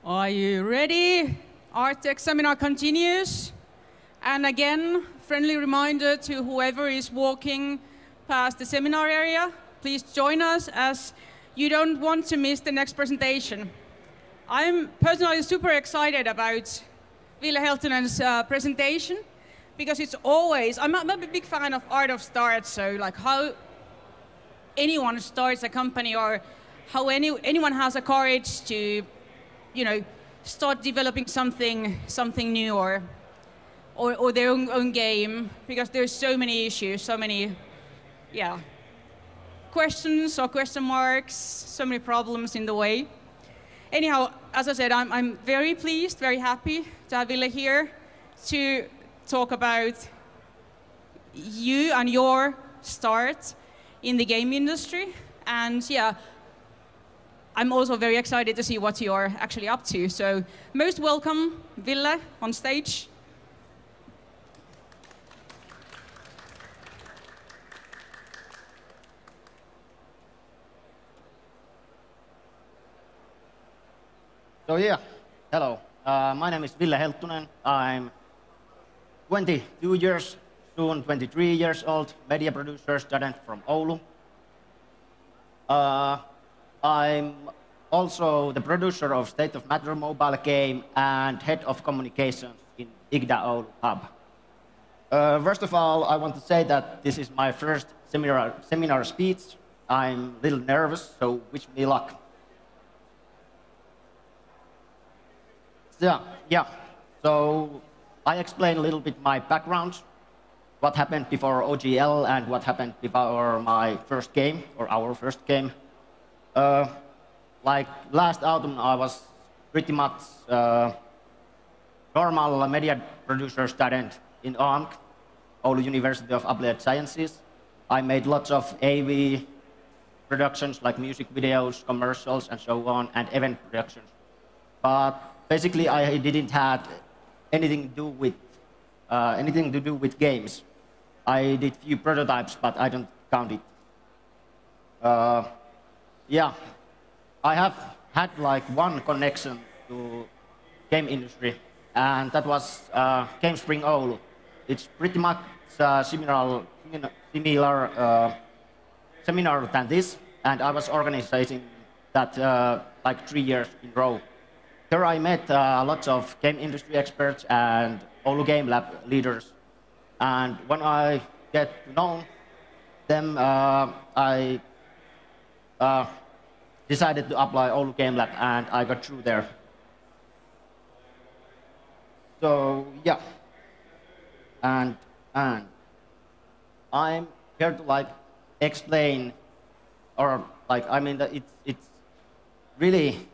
Are you ready? ARTtech seminar continues. And again, friendly reminder to whoever is walking past the seminar area, please join us as you don't want to miss the next presentation. I'm personally super excited about Ville Helttunen's presentation because it's always, I'm a big fan of art of start, so like how anyone starts a company or how anyone has a courage to, you know, start developing something new or their own game, because there's so many issues, so many, questions or question marks, so many problems in the way. Anyhow, as I said, I'm very pleased, very happy to have Ville here to talk about you and your start in the game industry. And yeah, I'm also very excited to see what you're actually up to. So most welcome, Ville, on stage. So yeah, hello. My name is Ville Helttunen. I'm 22 years, soon 23 years old, media producer, student from Oulu. I'm also the producer of State of Matter mobile game and head of communications in IGDA Oulu hub. First of all, I want to say that this is my first seminar speech. I'm a little nervous, so wish me luck. So I explain a little bit my background, what happened before OGL and what happened before my first game, or our first game. Like last autumn, I was pretty much normal media producer student in OAMK, Oulu University of Applied Sciences. I made lots of AV productions, like music videos, commercials, and so on, and event productions. But basically, I didn't have anything to do with games. I did few prototypes, but I don't count it. I have had like one connection to game industry, and that was Game Spring Oulu. It's pretty much similar seminar than this, and I was organizing that like 3 years in a row. Here I met lots of game industry experts and Oulu Game Lab leaders. And when I get to know them, I decided to apply Oulu Game Lab, and I got through there. So yeah, and I'm here to like explain, or like I mean that it's really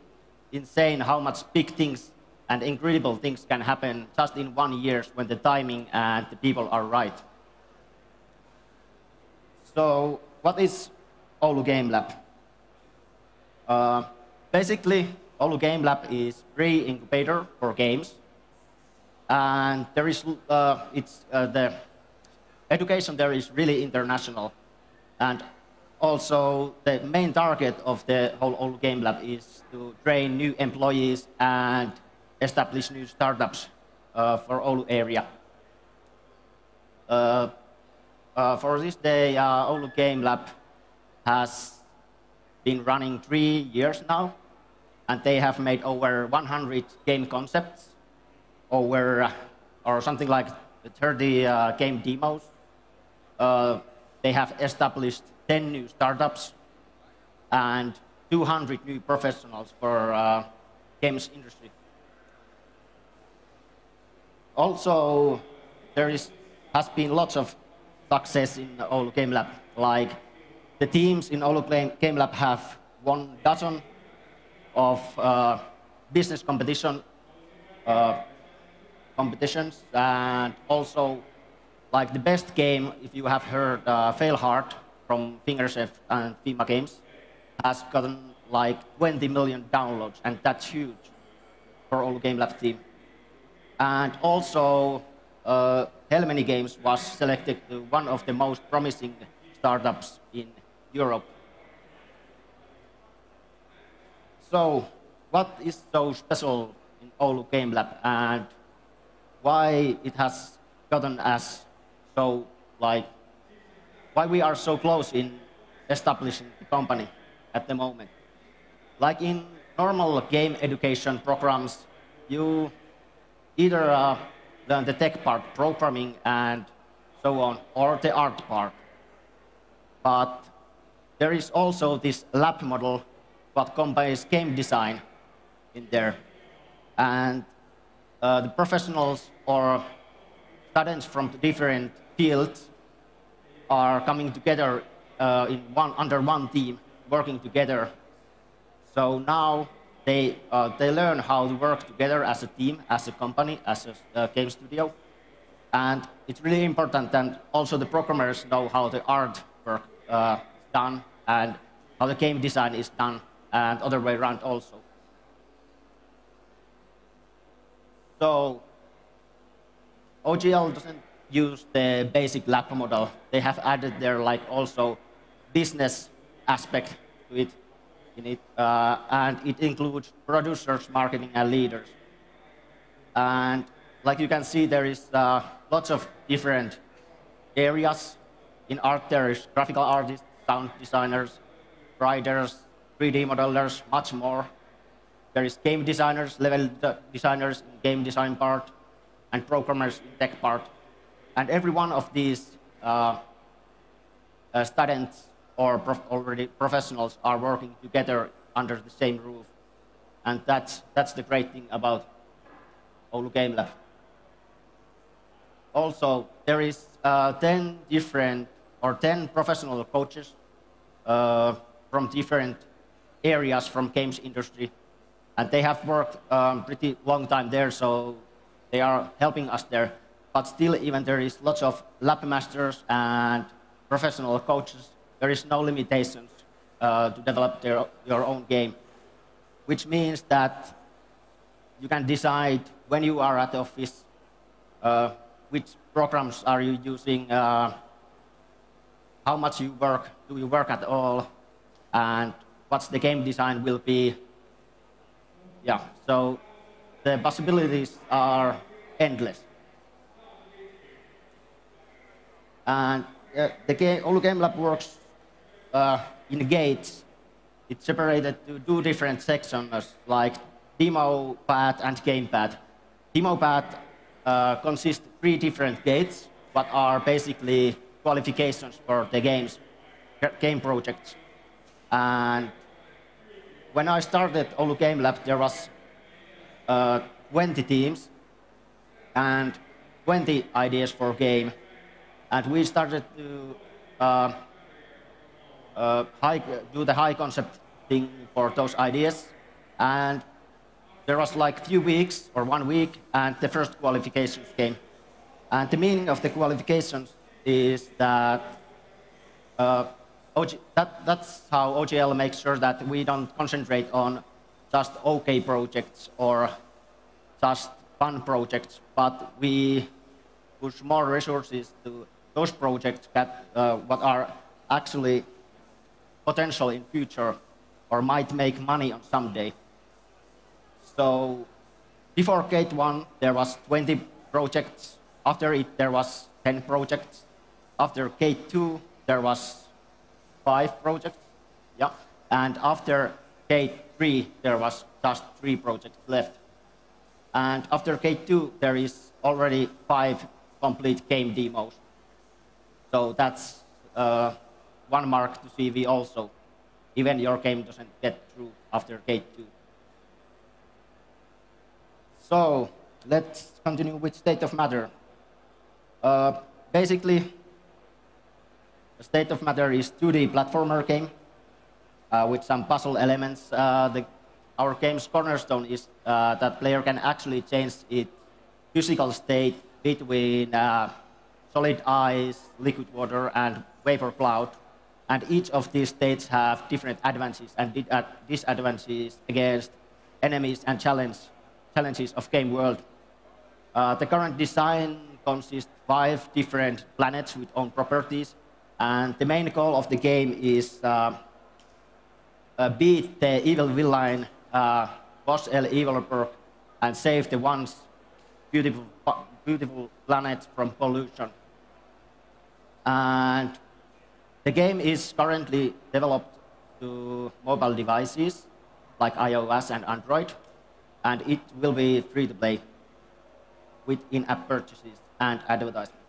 insane how much big things and incredible things can happen just in 1 year when the timing and the people are right. So what is Oulu Game Lab? Basically, Oulu Game Lab is pre-incubator for games, and there is the education there is really international, and also the main target of the whole Oulu Game Lab is to train new employees and establish new startups for Oulu area. For this day, Oulu Game Lab has been running 3 years now, and they have made over 100 game concepts, or something like 30 game demos. They have established 10 new startups and 200 new professionals for games industry. Also, there has been lots of success in the Oulu Game Lab. Like the teams in Oulu Game Lab have won dozen of business competitions, and also like the best game, if you have heard Fail Hard from Fingerchef and FIMA Games, has gotten like 20 million downloads, and that's huge for Oulu Game Lab team. And also, Helmeni Games was selected to one of the most promising startups in Europe. So, what is so special in Oulu Game Lab and why it has gotten as so, like, why we are so close in establishing the company at the moment. Like in normal game education programs, you either learn the tech part, programming and so on, or the art part. But there is also this lab model what combines game design in there. And the professionals or students from the different fields are coming together under one team, working together. So now they learn how to work together as a team, as a company, as a game studio. And it's really important that also the programmers know how the art work is done and how the game design is done, and other way around also. So OGL doesn't use the basic lab model. They have added their also business aspect to it, and it includes producers, marketing, and leaders. And like you can see, there is lots of different areas. In art, there is graphical artists, sound designers, writers, 3D modelers, much more. There is game designers, level designers in game design part, and programmers in tech part. And every one of these students or already professionals are working together under the same roof. And that's the great thing about Oulu Game Lab. Also, there is 10 professional coaches from different areas from games industry. And they have worked pretty long time there, so they are helping us there. But still, even there is lots of lab masters and professional coaches. There is no limitations to develop your own game, which means that you can decide when you are at the office, which programs are you using, how much you work, do you work at all, and what's the game design will be. Yeah, so the possibilities are endless. And the Oulu Game Lab works in gates. It's separated to 2 different sections, like demo path and game path. Demo path consists of 3 different gates, what are basically qualifications for the game projects. And when I started Oulu Game Lab, there was 20 teams and 20 ideas for game. And we started to do the high concept thing for those ideas. And there was like few weeks or 1 week, and the first qualifications came. And the meaning of the qualifications is that that's how OGL makes sure that we don't concentrate on just OK projects or just fun projects, but we push more resources to those projects that what are actually potential in future or might make money on someday. So before Gate 1, there was 20 projects. After it, there was 10 projects. After Gate 2, there was 5 projects. Yeah. And after Gate 3, there was just 3 projects left. And after Gate 2, there is already 5 complete game demos. So that's 1 mark to CV also, even your game doesn't get through after Gate 2. So let's continue with State of Matter. Basically, State of Matter is 2D platformer game with some puzzle elements. Our game's cornerstone is that player can actually change its physical state between solid ice, liquid water, and vapor cloud. And each of these states have different advantages and disadvantages against enemies and challenges of game world. The current design consists of 5 different planets with own properties. And the main goal of the game is beat the evil villain boss developer and save the once beautiful planet from pollution. And the game is currently developed to mobile devices like iOS and Android, and it will be free to play with in-app purchases and advertisement.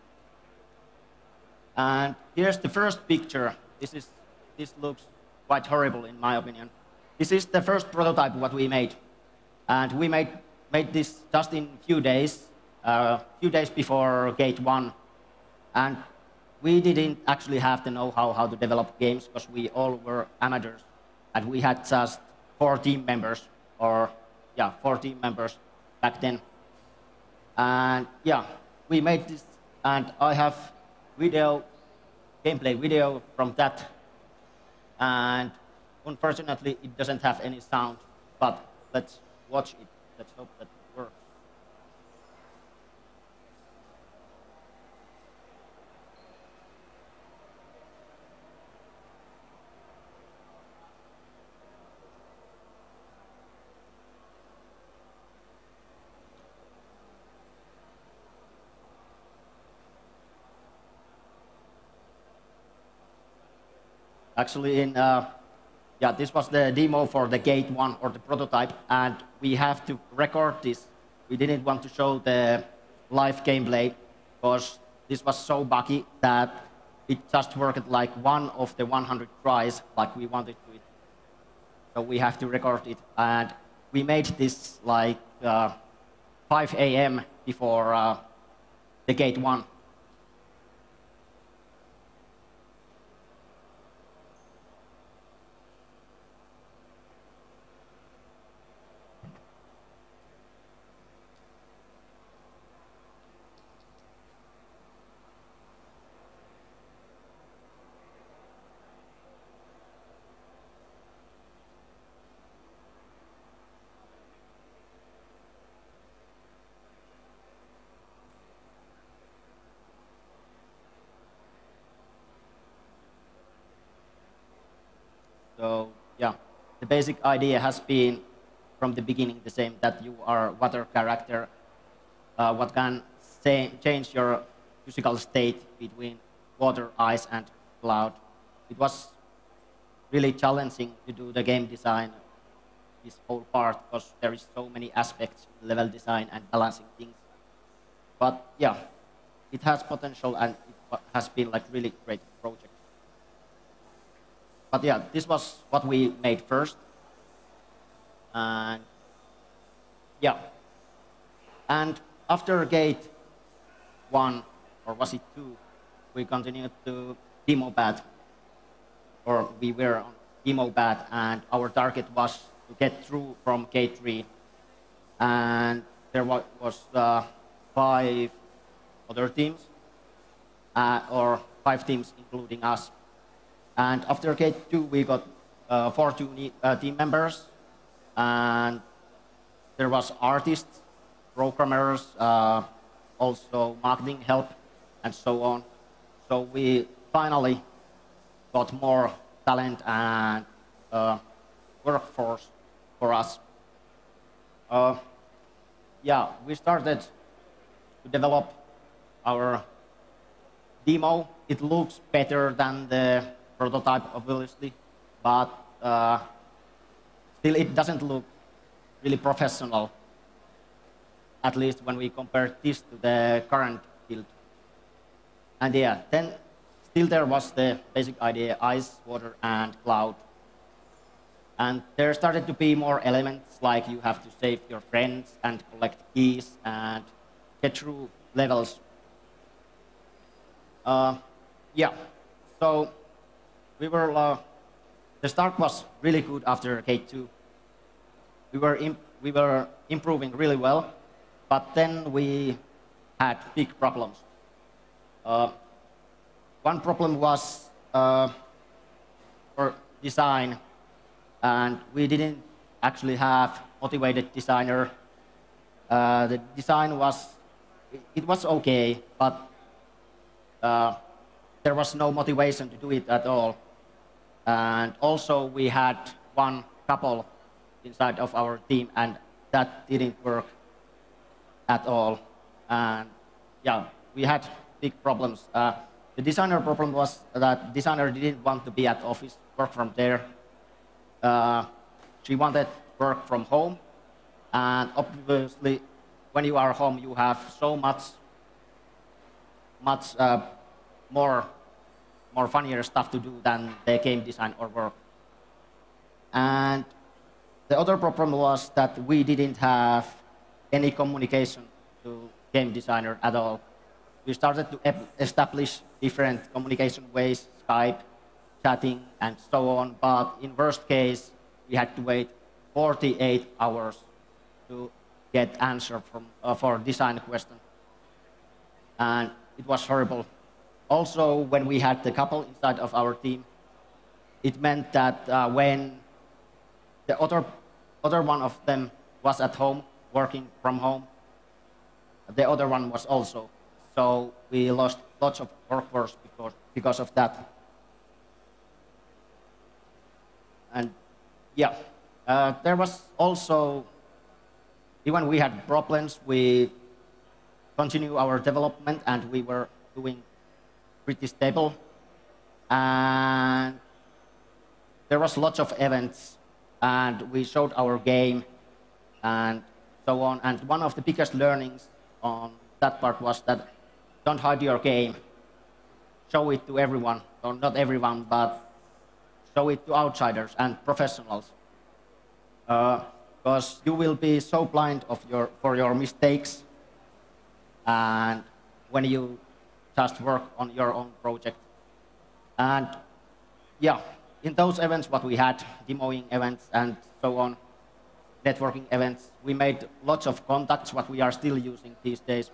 And here's the first picture. This looks quite horrible in my opinion. This is the first prototype what we made, and we made this just in few days before Gate 1, and we didn't actually have the know-how how to develop games because we all were amateurs, and we had just 4 team members, back then. And yeah, we made this, and I have gameplay video from that, and unfortunately it doesn't have any sound, but let's watch it. Let's hope that it works. Actually, this was the demo for the Gate 1 or the prototype, and we have to record this. We didn't want to show the live gameplay because this was so buggy that it just worked like one of the 100 tries like we wanted to. So we have to record it, and we made this like 5 a.m. before the Gate 1. So yeah, the basic idea has been from the beginning the same, that you are water character, what can change your physical state between water, ice, and cloud. It was really challenging to do the game design, this whole part, because there is so many aspects, level design and balancing things. But yeah, it has potential, and it has been like really great project. But yeah, this was what we made first. And yeah, and after Gate 1, or was it 2, we continued to demo pad, or we were on demo pad, and our target was to get through from Gate 3. And there was 5 other teams, or 5 teams including us. And after Gate 2, we got 4 team members, and there was artists, programmers, also marketing help, and so on. So we finally got more talent and workforce for us. Yeah, we started to develop our demo. It looks better than the prototype, obviously, but still it doesn't look really professional, at least when we compare this to the current build. And yeah, then still there was the basic idea, ice, water, and cloud. And there started to be more elements, like you have to save your friends and collect keys and get through levels. Yeah, so we were, the start was really good after Gate 2. We were improving really well, but then we had big problems. One problem was for design, and we didn't actually have motivated designer. The design was, it was okay, but there was no motivation to do it at all. And also we had one couple inside of our team, and that didn't work at all. And yeah, we had big problems. The designer problem was that designer didn't want to be at office, work from there. She wanted work from home, and obviously, when you are home, you have so much more funnier stuff to do than the game design or work. And the other problem was that we didn't have any communication to game designer at all. We started to establish different communication ways, Skype, chatting, and so on. But in worst case, we had to wait 48 hours to get answer from for design question, and it was horrible. Also, when we had the couple inside of our team, it meant that when the other one of them was at home working from home, the other one was also. So we lost lots of workforce because of that. And yeah, there was also, even we had problems, we continued our development and we were doing pretty stable. And there was lots of events and we showed our game and so on. And one of the biggest learnings on that part was that don't hide your game. Show it to everyone, or not everyone, but show it to outsiders and professionals. Because you will be so blind for your mistakes and when you just work on your own project. And yeah, in those events what we had, demoing events and so on, networking events, we made lots of contacts, what we are still using these days.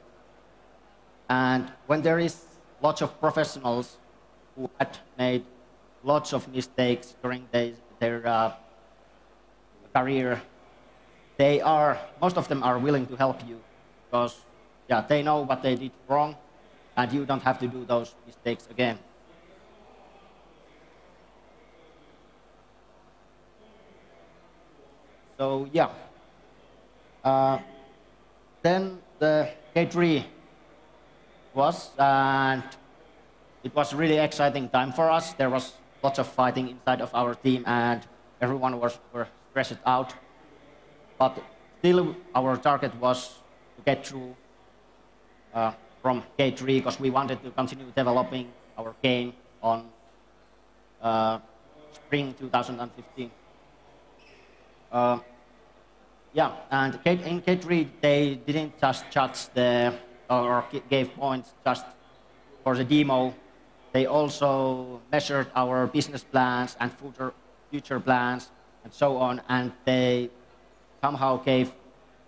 And when there is lots of professionals who had made lots of mistakes during their career, most of them are willing to help you because yeah, they know what they did wrong and you don't have to do those mistakes again. So yeah, then the K3 was, and it was a really exciting time for us. There was lots of fighting inside of our team and everyone were stressed out. But still our target was to get through from K3 because we wanted to continue developing our game on spring 2015. Yeah, and in K3 they didn't just judge or gave points just for the demo. They also measured our business plans and future plans and so on, and they somehow gave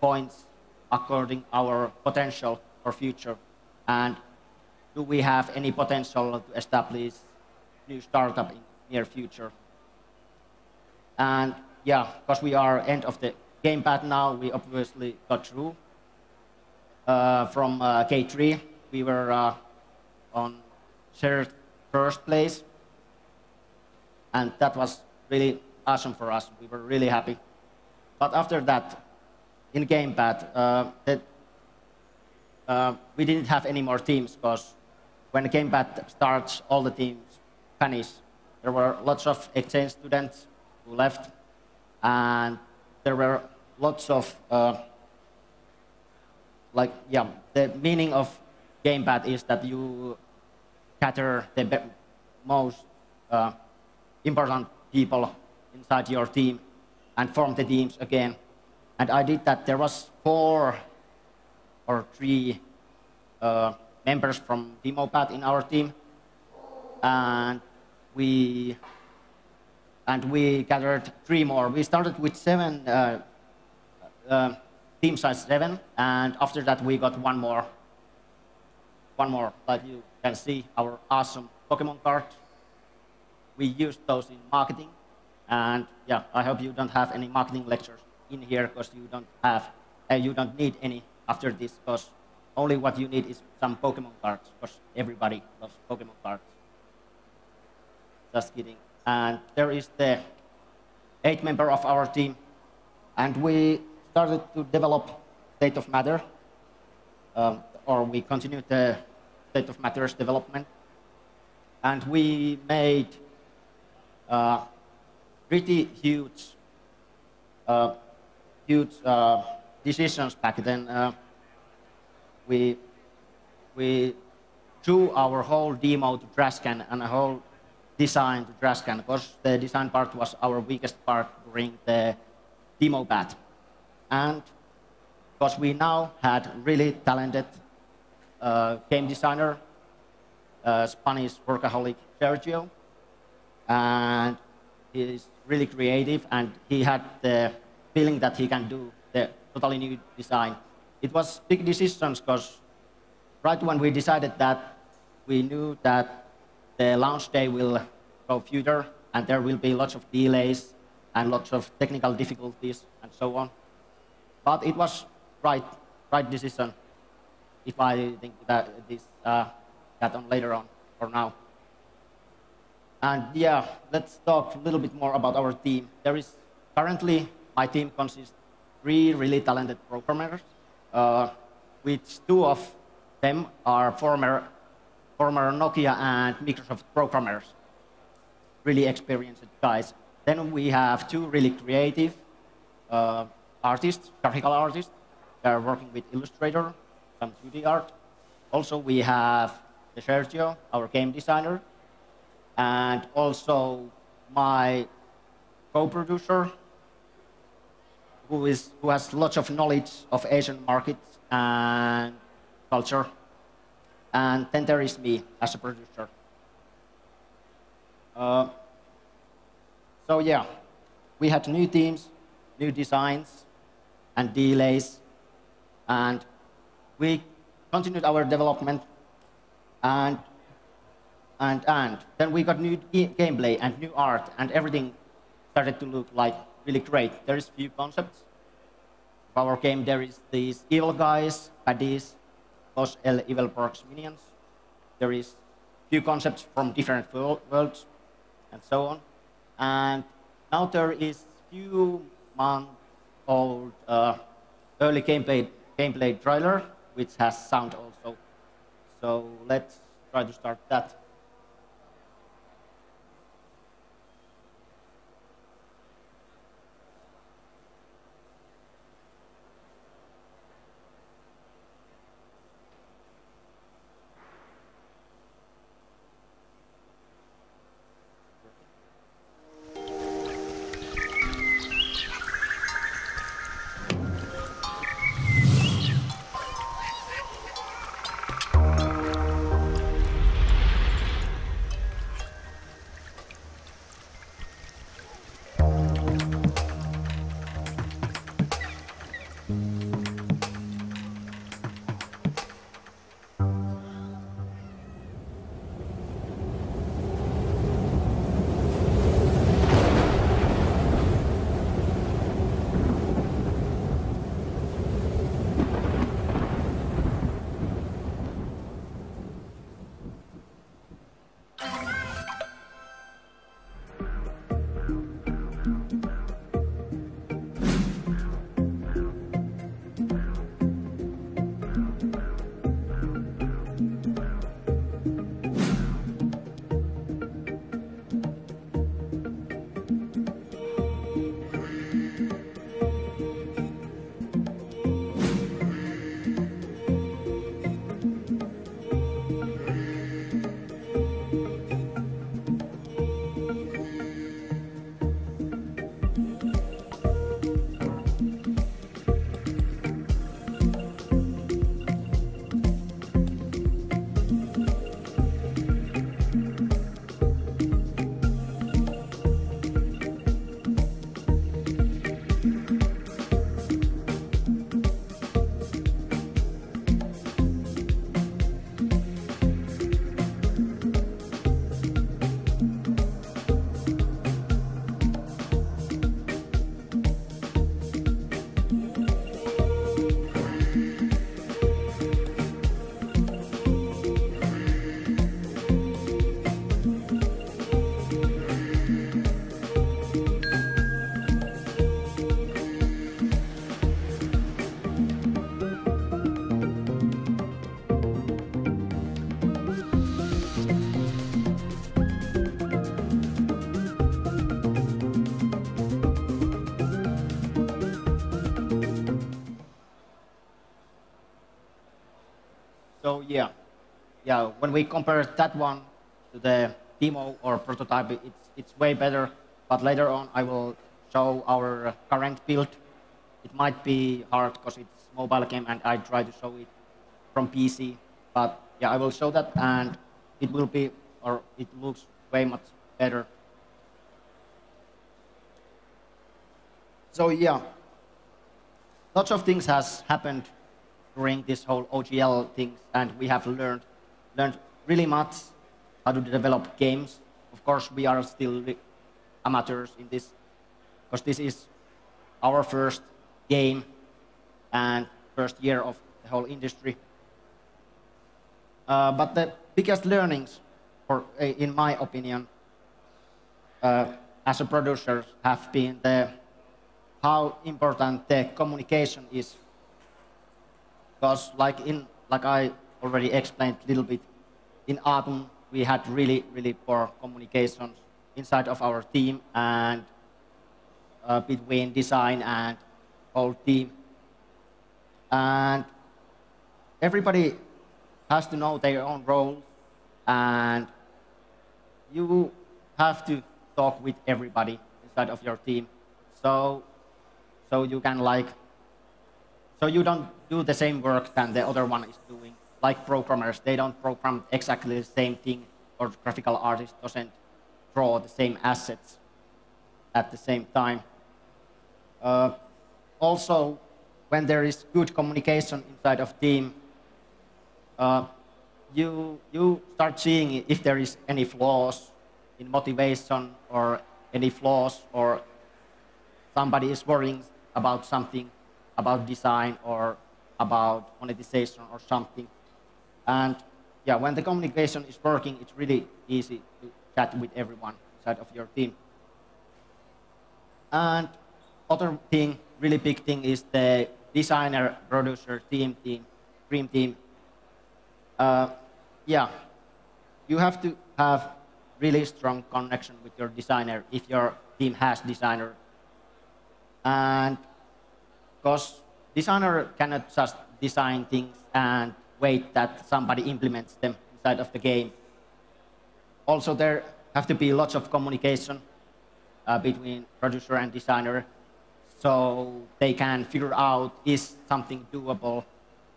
points according our potential for future. And do we have any potential to establish new startup in near future? And yeah, because we are end of the game path now, we obviously got through. From K3, we were on shared first place, and that was really awesome for us. We were really happy. But after that, in game path, we didn't have any more teams because when the game path starts, all the teams vanish. There were lots of exchange students who left, and there were lots of the meaning of game path is that you gather the most important people inside your team and form the teams again. And I did that. There was 4 or 3 members from demo path in our team, and we gathered 3 more. We started with 7. Team size 7, and after that we got one more. Like you can see, our awesome Pokemon cards. We used those in marketing, and yeah, I hope you don't have any marketing lectures in here because you don't need any after this, because only what you need is some Pokemon cards, because everybody loves Pokemon cards. Just kidding. And there is the 8th member of our team. And we started to develop state of matter, or we continued the state of matters development. And we made pretty huge decisions back then. We drew our whole demo to trash can and a whole design to trash can, because the design part was our weakest part during the demo batch. And because we now had really talented game designer, Spanish workaholic Sergio, and he's really creative, and he had the feeling that he can do the totally new design. It was big decisions, because right when we decided that, we knew that the launch day will go further, and there will be lots of delays and lots of technical difficulties and so on. But it was right decision, if I think that this that on later on or now. And yeah, let's talk a little bit more about our team. There is currently, my team consists of 3 really talented programmers, which 2 of them are former Nokia and Microsoft programmers, really experienced guys. Then we have 2 really creative artists, graphical artists. They are working with Illustrator, some 2D art. Also, we have Sergio, our game designer, and also my co-producer, who has lots of knowledge of Asian markets and culture. And then there is me as a producer. So yeah, we had new teams, new designs, and delays, and we continued our development, and then we got new gameplay and new art, and everything started to look like really great. There is few concepts of our game. There is these evil guys, baddies, Los El Evil Porks minions. There is few concepts from different worlds, and so on. And now there is few month-old early gameplay trailer, which has sound also. So let's try to start that. So yeah, when we compare that one to the demo or prototype, it's way better. But later on, I will show our current build. It might be hard because it's mobile game, and I try to show it from PC. But yeah, I will show that, and it will be, or it looks way much better. So yeah, lots of things has happened during this whole OGL things, and we have learned really much how to develop games. Of course, we are still amateurs in this, because this is our first game and first year of the whole industry. But the biggest learnings, in my opinion, as a producer, have been how important the communication is. Because like I already explained a little bit, in Autumn we had really poor communications inside of our team and between design and whole team. And everybody has to know their own role, and you have to talk with everybody inside of your team. So you can so you don't do the same work than the other one is doing. Like programmers, they don't program exactly the same thing, or graphical artist doesn't draw the same assets at the same time. Also, when there is good communication inside of team, you start seeing if there is any flaws in motivation, or any flaws, or somebody is worrying about something, about design or about monetization or something. And yeah, when the communication is working, it's really easy to chat with everyone inside of your team. And other thing, really big thing, is the designer, producer, dream team. Yeah, you have to have really strong connection with your designer if your team has designer. And because designer cannot just design things and wait that somebody implements them inside of the game. Also, there have to be lots of communication between producer and designer, so they can figure out, is something doable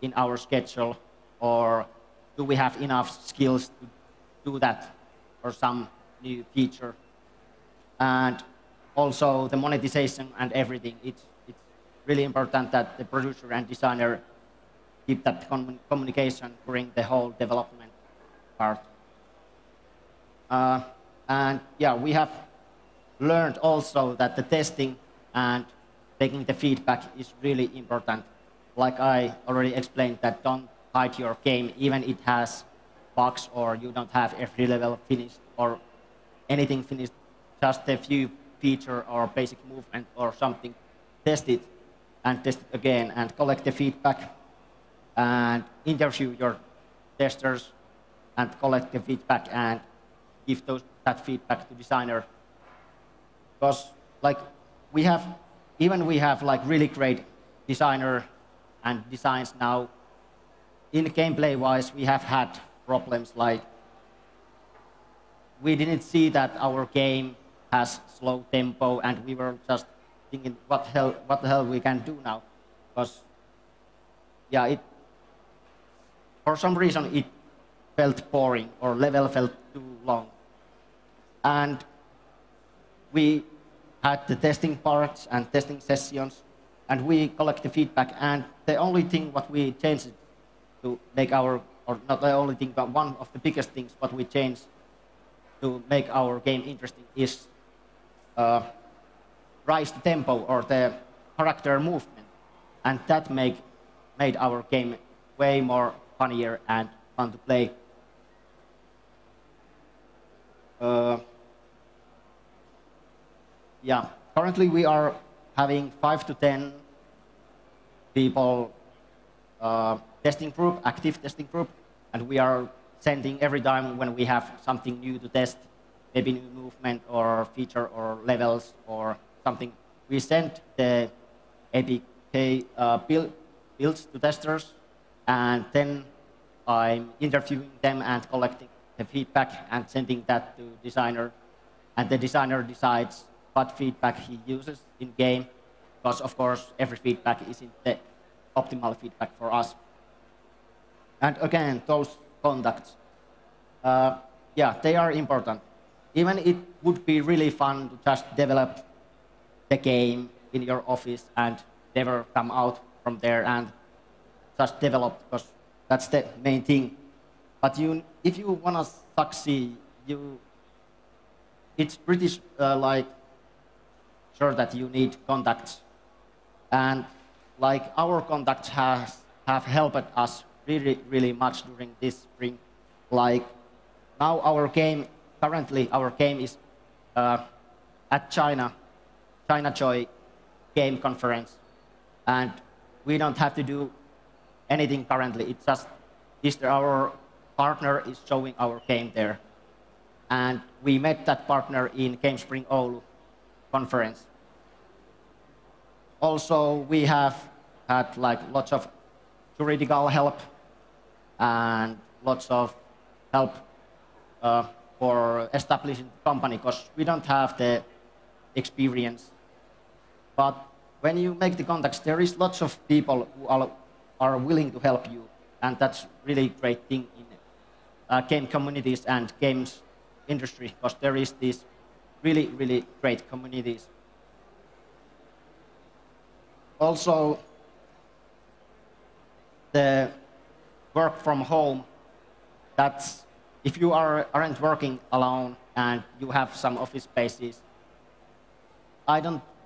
in our schedule, or do we have enough skills to do that, or some new feature. And also the monetization and everything, it's really important that the producer and designer keep that communication during the whole development part. And yeah, we have learned also that the testing and taking the feedback is really important. Like I already explained, that don't hide your game, even it has bugs, or you don't have every level finished or anything finished, just a few feature or basic movement or something. Test it and test it again and collect the feedback and interview your testers and collect the feedback and give that feedback to designer. Because like we have like really great designer and designs now, in gameplay wise we have had problems, like we didn't see that our game has slow tempo, and we were just thinking, what the hell we can do now? Because yeah, for some reason it felt boring, or level felt too long. And we had the testing parts and testing sessions, and we collect the feedback, and the only thing what we changed to make our, or not the only thing, but one of the biggest things what we changed to make our game interesting is rise the tempo, or the character movement, and that made our game way more funnier and fun to play. Yeah, currently we are having 5 to 10 people testing group, active testing group, and we are sending every time when we have something new to test, maybe new movement or feature or levels or something. We send the APK builds to testers, and then I'm interviewing them and collecting the feedback and sending that to designer. And the designer decides what feedback he uses in game, because of course every feedback isn't the optimal feedback for us. And again, those contacts, yeah, they are important. Even it would be really fun to just develop the game in your office and never come out from there and just develop, because that's the main thing. But if you want to succeed, it's pretty like sure that you need contacts. And like our contacts have helped us really, really much during this spring. Like now currently our game is at China Joy Game Conference. And we don't have to do anything currently. It's just our partner is showing our game there. And we met that partner in Game Spring Oulu conference. Also, we have had like lots of juridical help and lots of help for establishing the company, because we don't have the experience. But when you make the contacts, there is lots of people who are willing to help you, and that's really great thing in game communities and games industry, because there is these really, really great communities. Also, the work from home, that's if you aren't working alone and you have some office spaces,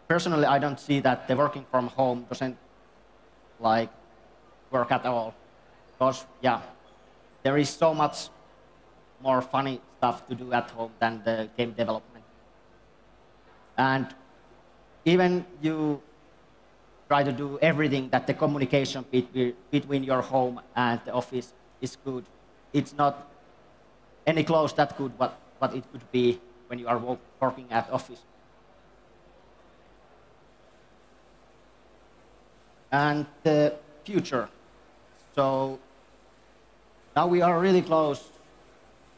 personally, I don't see that the working from home doesn't like work at all. Because, yeah, there is so much more funny stuff to do at home than the game development. And even you try to do everything that the communication between your home and the office is good, it's not any close that good what it could be when you are working at office. And the future. So now we are really close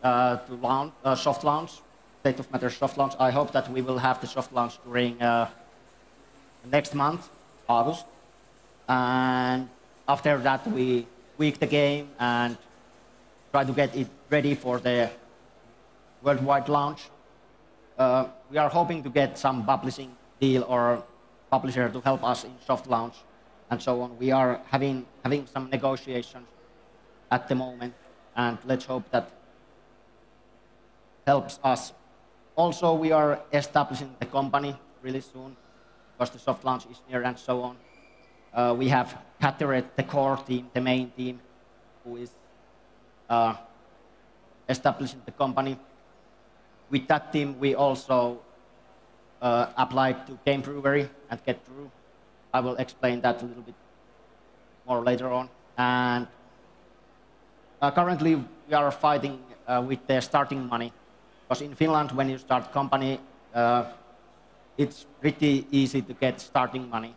to launch, soft launch, State of Matter soft launch. I hope that we will have the soft launch during next month, August. And after that, we tweak the game and try to get it ready for the worldwide launch. We are hoping to get some publishing deal or publisher to help us in soft launch and so on. We are having some negotiations at the moment, and let's hope that helps us. Also, we are establishing the company really soon, because the soft launch is near and so on. We have Catherine, the core team, the main team, who is establishing the company. With that team, we also applied to Game Brewery and get through. I will explain that a little bit more later on. And currently, we are fighting with the starting money, because in Finland, when you start company, it's pretty easy to get starting money.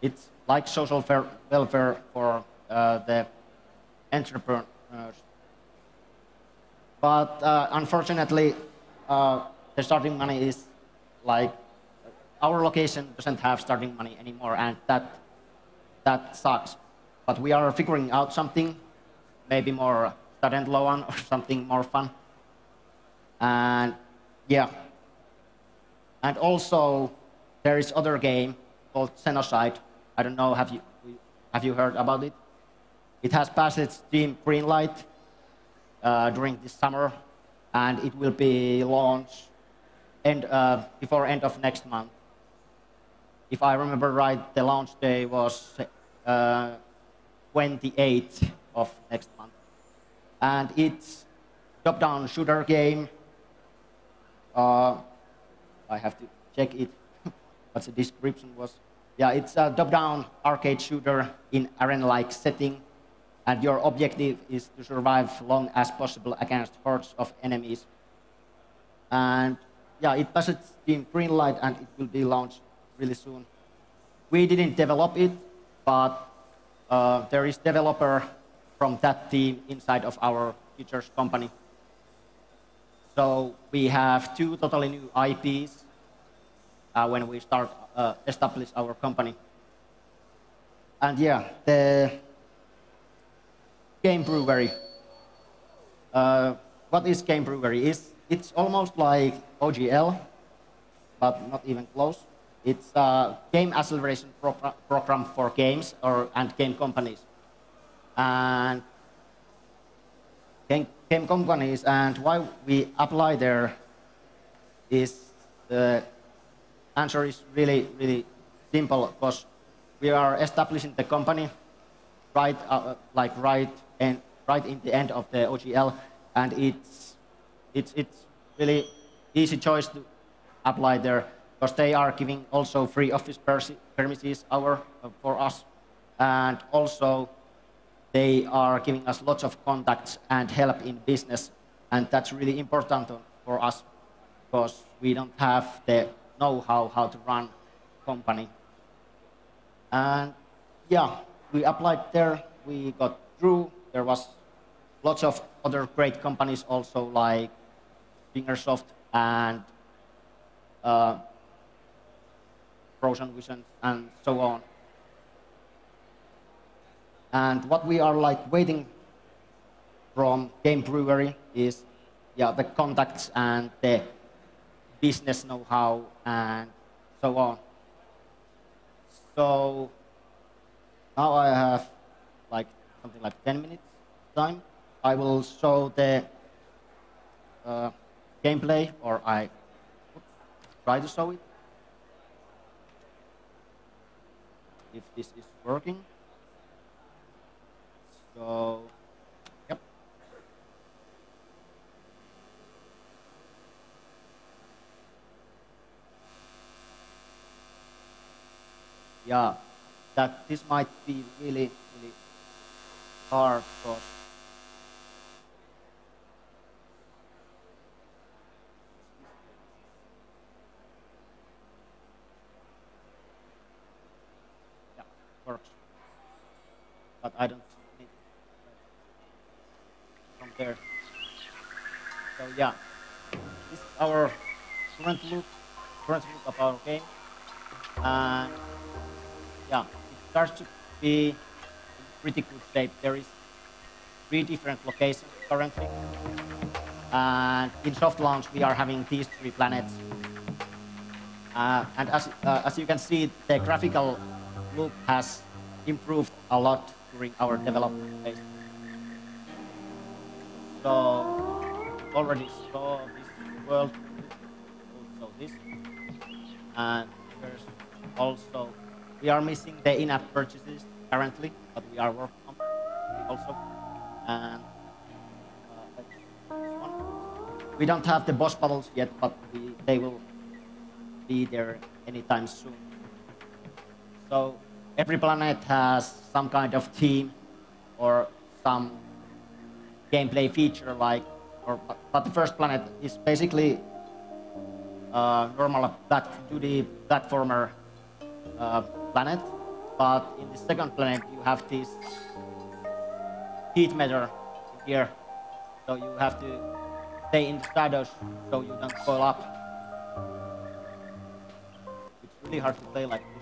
It's like social welfare for the entrepreneurs. But unfortunately, the starting money is like, our location doesn't have starting money anymore, and that sucks. But we are figuring out something, maybe more student-loan or something more fun. And yeah. And also, there is other game called Xenocide. I don't know, have you heard about it? It has passed its Steam greenlight during this summer, and it will be launched before end of next month. If I remember right, the launch day was 28th of next month. And it's top-down shooter game. I have to check it, what the description was. Yeah, it's a top-down arcade shooter in arena-like setting, and your objective is to survive long as possible against hordes of enemies. And yeah, it passes Steam greenlight, and it will be launched really soon. We didn't develop it, but there is developer from that team inside of our futures company. So we have 2 totally new IPs when we start establish our company. And yeah, the game brewery. What is game brewery? It's almost like OGL, but not even close. It's a game acceleration program for games and game companies. And game companies, and why we apply there is the answer is really, really simple, because we are establishing the company right in the end of the OGL, and it's really easy choice to apply there, because they are giving also free office premises for us, and also they are giving us lots of contacts and help in business, and that's really important for us, because we don't have the know-how how to run company. And yeah, we applied there, we got through. There was lots of other great companies also, like Fingersoft and Frozen Vision and so on. And what we are waiting from Game Brewery is the contacts and the business know-how and so on. So now I have something like 10 minutes time. I will show the gameplay, or I try to show it. If this is working. So, yep. Yeah, this might be really, really hard, because yeah, works. But I don't see it from there. So yeah, this is our current look of our game, and yeah, it starts to be in pretty good shape. There is 3 different locations currently, and in soft launch we are having these 3 planets. And as you can see, the graphical look has improved a lot during our development phase. So already saw this world, also this, and there's also we are missing the in-app purchases currently, but we are working on it also. And this one. We don't have the boss battles yet, but they will be there anytime soon. So every planet has some kind of theme or some gameplay feature, but the first planet is basically normal 2D platformer planet, but in the second planet you have this heat meter here, so you have to stay in the shadows so you don't coil up. It's really hard to play like this.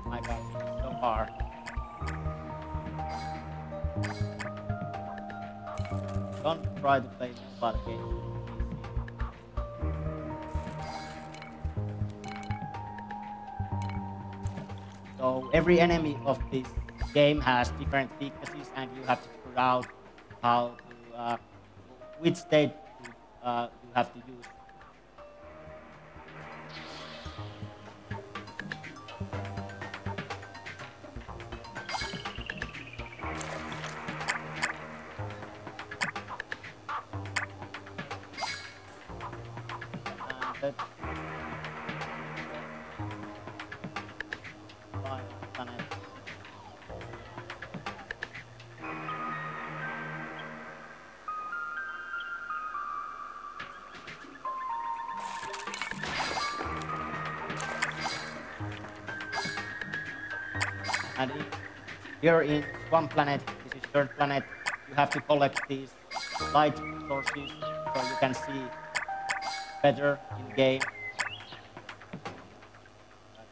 My God, it's so hard. Don't try to play mobile games. So every enemy of this game has different weaknesses, and you have to figure out how to which state you have to use. And here in one planet, this is third planet, you have to collect these light sources so you can see better in game.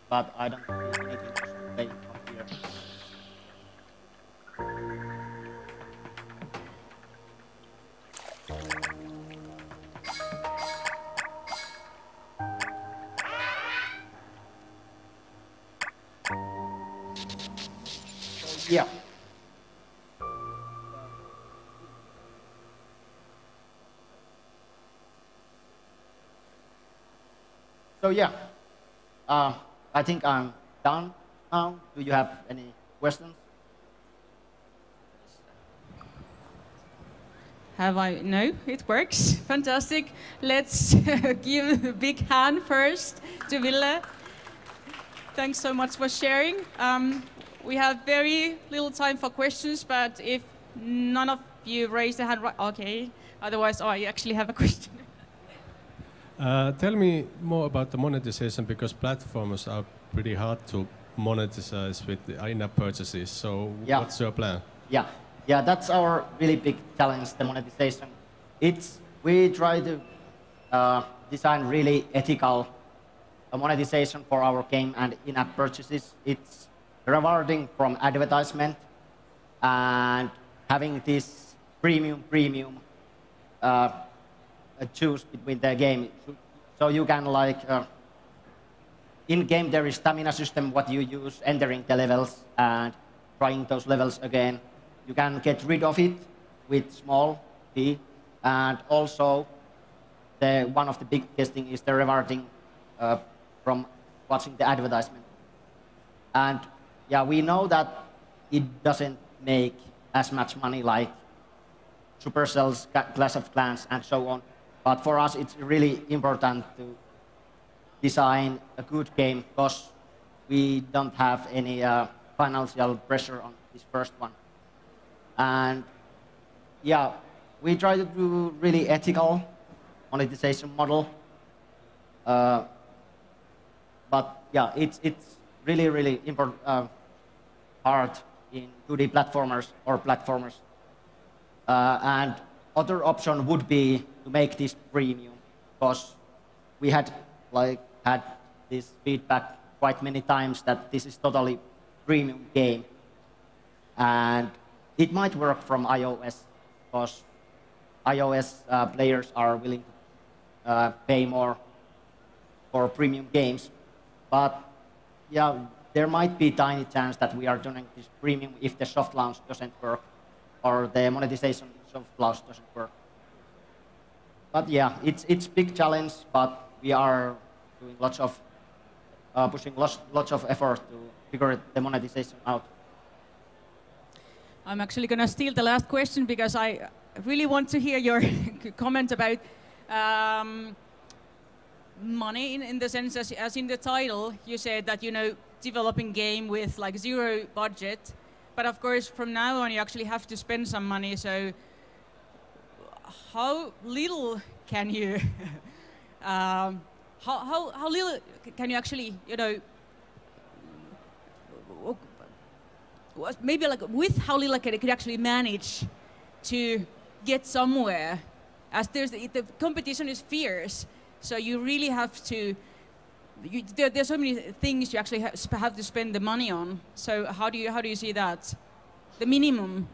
But I don't see anything just playing from here. So, yeah. So yeah, I think I'm done now. Do you have any questions? Have I? No, it works. Fantastic. Let's give a big hand first to Ville. Thanks so much for sharing. We have very little time for questions, but if none of you raise a hand, okay. Otherwise, I actually have a question. Tell me more about the monetization, because platforms are pretty hard to monetize with the in-app purchases. So Yeah. what's your plan? Yeah, that's our really big challenge, the monetization. We try to design really ethical monetization for our game and in-app purchases. It's rewarding from advertisement and having this premium choose between the game. So you can like, in game there is stamina system what you use entering the levels and trying those levels again. You can get rid of it with small fee, and also one of the biggest thing is the rewarding from watching the advertisement. And yeah, we know that it doesn't make as much money like Supercell's Clash of Clans and so on. But for us, it's really important to design a good game because we don't have any financial pressure on this first one. And yeah, we try to do really ethical monetization model. But yeah, it's really important, hard in 2D platformers or platformers. And other option would be to make this premium, because we had this feedback quite many times that this is totally premium game, and it might work from iOS because iOS players are willing to pay more for premium games. But yeah, there might be tiny chance that we are doing this premium if the soft launch doesn't work or the monetization soft launch doesn't work. But yeah, it's big challenge, but we are doing pushing lots of effort to figure the monetization out. I'm actually going to steal the last question because I really want to hear your comment about money in the sense as in the title you said that, you know, developing game with like zero budget, but of course from now on you actually have to spend some money. So how little can you how little can you actually, you know, maybe like with how little can you actually manage to get somewhere, as the competition is fierce, so you really have to there's so many things you actually have to spend the money on. So how do you see that, the minimum?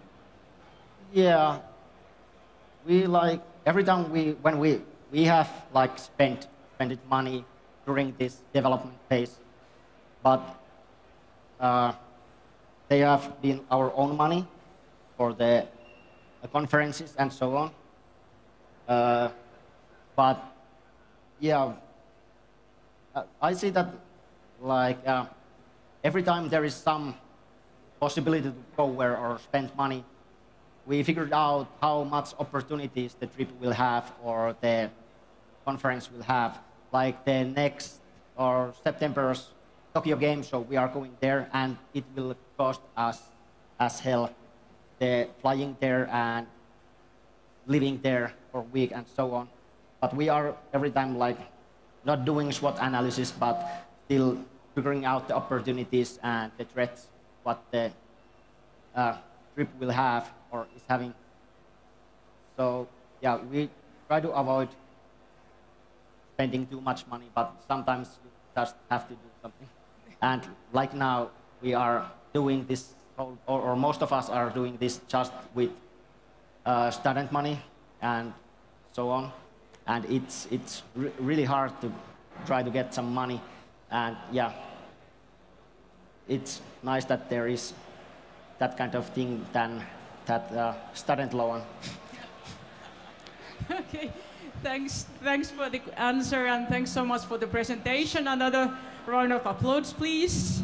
Yeah, we like every time when we have like spent money during this development phase, but they have been our own money for the conferences and so on. But yeah, I see that like every time there is some possibility to go where or spend money, we figured out how much opportunities the trip will have or the conference will have. Like the next or September's Tokyo Game Show, we are going there, and it will cost us as hell, the flying there and living there for a week and so on. But we are every time like not doing SWOT analysis, but still figuring out the opportunities and the threats what the trip will have or is having. So yeah, we try to avoid spending too much money, but sometimes you just have to do something. And like now, we are doing this, or most of us are doing this just with student money and so on. And it's really hard to try to get some money. And yeah, it's nice that there is that kind of thing than that student loan. Okay, thanks for the answer, and thanks so much for the presentation. Another round of applause, please.